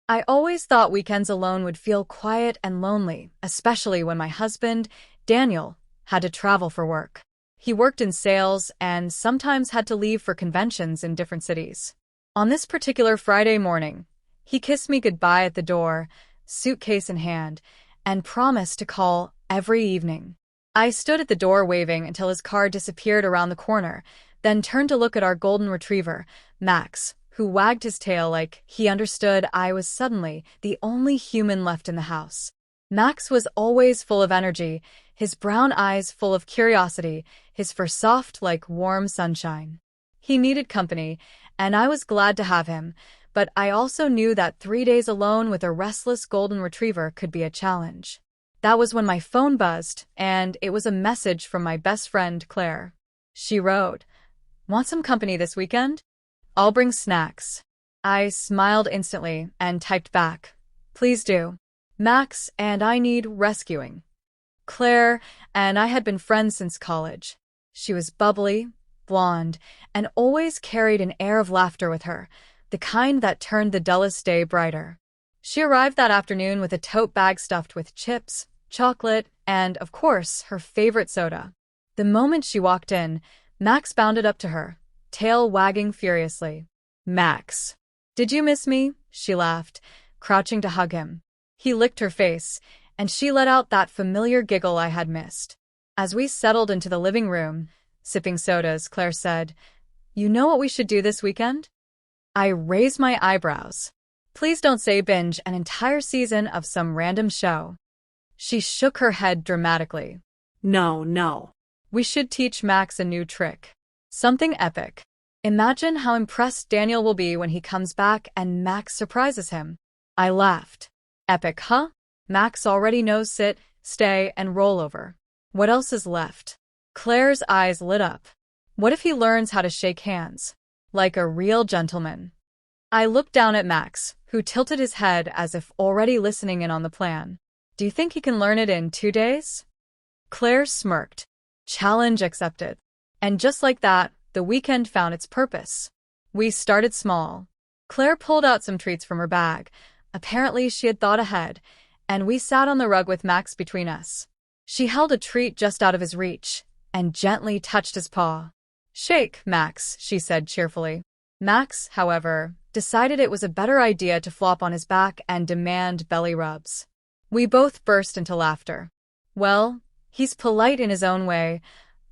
I always thought weekends alone would feel quiet and lonely, especially when my husband, Daniel, had to travel for work. He worked in sales and sometimes had to leave for conventions in different cities. On this particular Friday morning, he kissed me goodbye at the door, suitcase in hand, and promised to call every evening. I stood at the door waving until his car disappeared around the corner, then turned to look at our golden retriever, Max, who wagged his tail like he understood I was suddenly the only human left in the house. Max was always full of energy, his brown eyes full of curiosity, his fur soft like warm sunshine. He needed company, and I was glad to have him, but I also knew that 3 days alone with a restless golden retriever could be a challenge. That was when my phone buzzed, and it was a message from my best friend, Claire. She wrote, "Want some company this weekend? I'll bring snacks." I smiled instantly and typed back, "Please do. Max and I need rescuing." Claire and I had been friends since college. She was bubbly, blonde, and always carried an air of laughter with her, the kind that turned the dullest day brighter. She arrived that afternoon with a tote bag stuffed with chips, chocolate, and, of course, her favorite soda. The moment she walked in, Max bounded up to her, tail wagging furiously. "Max, did you miss me?" she laughed, crouching to hug him. He licked her face, and she let out that familiar giggle I had missed. As we settled into the living room, sipping sodas, Claire said, "You know what we should do this weekend?" I raised my eyebrows. "Please don't say binge an entire season of some random show." She shook her head dramatically. No, no. "We should teach Max a new trick. Something epic. Imagine how impressed Daniel will be when he comes back and Max surprises him." I laughed. "Epic, huh? Max already knows sit, stay, and roll over. What else is left?" Claire's eyes lit up. "What if he learns how to shake hands? Like a real gentleman?" I looked down at Max, who tilted his head as if already listening in on the plan. "Do you think he can learn it in 2 days?" Claire smirked. Challenge accepted. And just like that, the weekend found its purpose. We started small. Claire pulled out some treats from her bag. Apparently she had thought ahead, and we sat on the rug with Max between us. She held a treat just out of his reach and gently touched his paw. "Shake, Max," she said cheerfully. Max, however, decided it was a better idea to flop on his back and demand belly rubs. We both burst into laughter. "Well, he's polite in his own way,"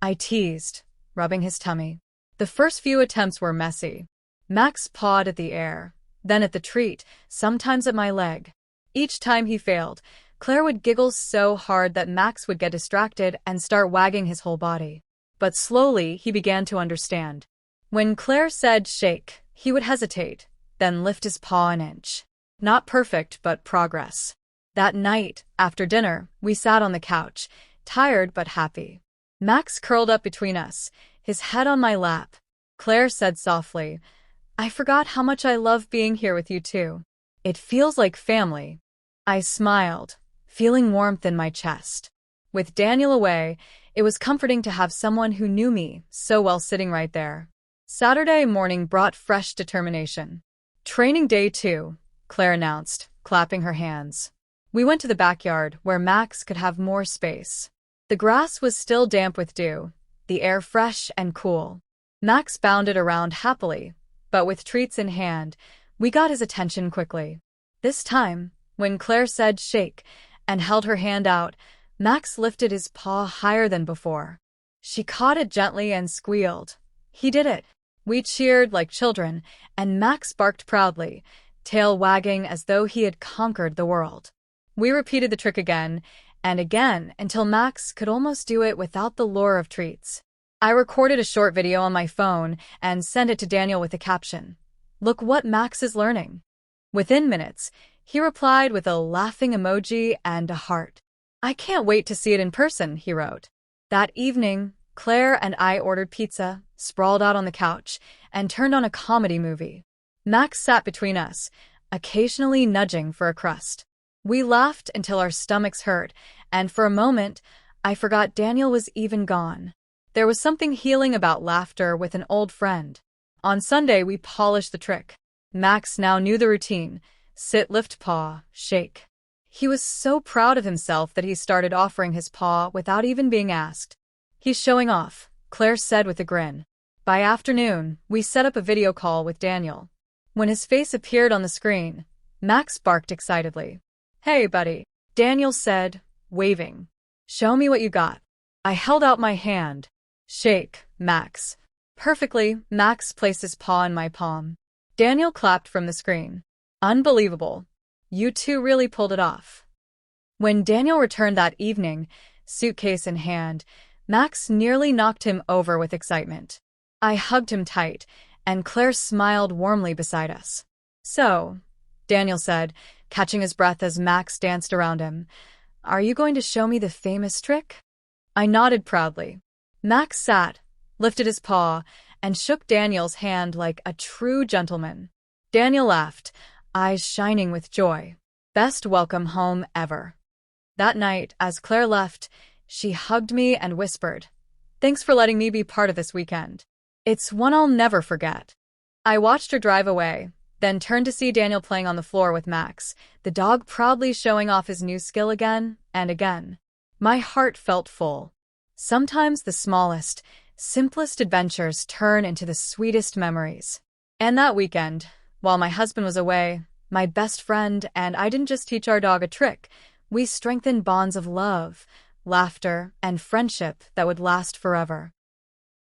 I teased, rubbing his tummy. The first few attempts were messy. Max pawed at the air, then at the treat, sometimes at my leg. Each time he failed, Claire would giggle so hard that Max would get distracted and start wagging his whole body. But slowly, he began to understand. When Claire said shake, he would hesitate, then lift his paw an inch. Not perfect, but progress. That night, after dinner, we sat on the couch, tired but happy. Max curled up between us, his head on my lap. Claire said softly, "I forgot how much I love being here with you too. It feels like family." I smiled, feeling warmth in my chest. With Daniel away, it was comforting to have someone who knew me so well sitting right there. Saturday morning brought fresh determination. "Training day 2, Claire announced, clapping her hands. We went to the backyard where Max could have more space. The grass was still damp with dew, the air fresh and cool. Max bounded around happily, but with treats in hand, we got his attention quickly. This time, when Claire said shake and held her hand out, Max lifted his paw higher than before. She caught it gently and squealed. He did it. We cheered like children, and Max barked proudly, tail wagging as though he had conquered the world. We repeated the trick again and again until Max could almost do it without the lure of treats. I recorded a short video on my phone and sent it to Daniel with a caption, "Look what Max is learning." Within minutes, he replied with a laughing emoji and a heart. "I can't wait to see it in person," he wrote. That evening, Claire and I ordered pizza, sprawled out on the couch, and turned on a comedy movie. Max sat between us, occasionally nudging for a crust. We laughed until our stomachs hurt, and for a moment, I forgot Daniel was even gone. There was something healing about laughter with an old friend. On Sunday, we polished the trick. Max now knew the routine. sit, lift paw, shake. He was so proud of himself that he started offering his paw without even being asked. He's showing off, Claire said with a grin. By afternoon, we set up a video call with Daniel. When his face appeared on the screen, Max barked excitedly. Hey, buddy, Daniel said, waving. Show me what you got. I held out my hand. Shake, Max. Perfectly, Max placed his paw in my palm. Daniel clapped from the screen. Unbelievable. You two really pulled it off. When Daniel returned that evening, suitcase in hand, Max nearly knocked him over with excitement. I hugged him tight, and Claire smiled warmly beside us. So, Daniel said, catching his breath as Max danced around him, are you going to show me the famous trick? I nodded proudly. Max sat, lifted his paw, and shook Daniel's hand like a true gentleman. Daniel laughed, eyes shining with joy. Best welcome home ever. That night, as Claire left, she hugged me and whispered, thanks for letting me be part of this weekend. It's one I'll never forget. I watched her drive away, then turned to see Daniel playing on the floor with Max, the dog proudly showing off his new skill again and again. My heart felt full. Sometimes the smallest, simplest adventures turn into the sweetest memories. And that weekend, while my husband was away, my best friend and I didn't just teach our dog a trick, we strengthened bonds of love, laughter, and friendship that would last forever.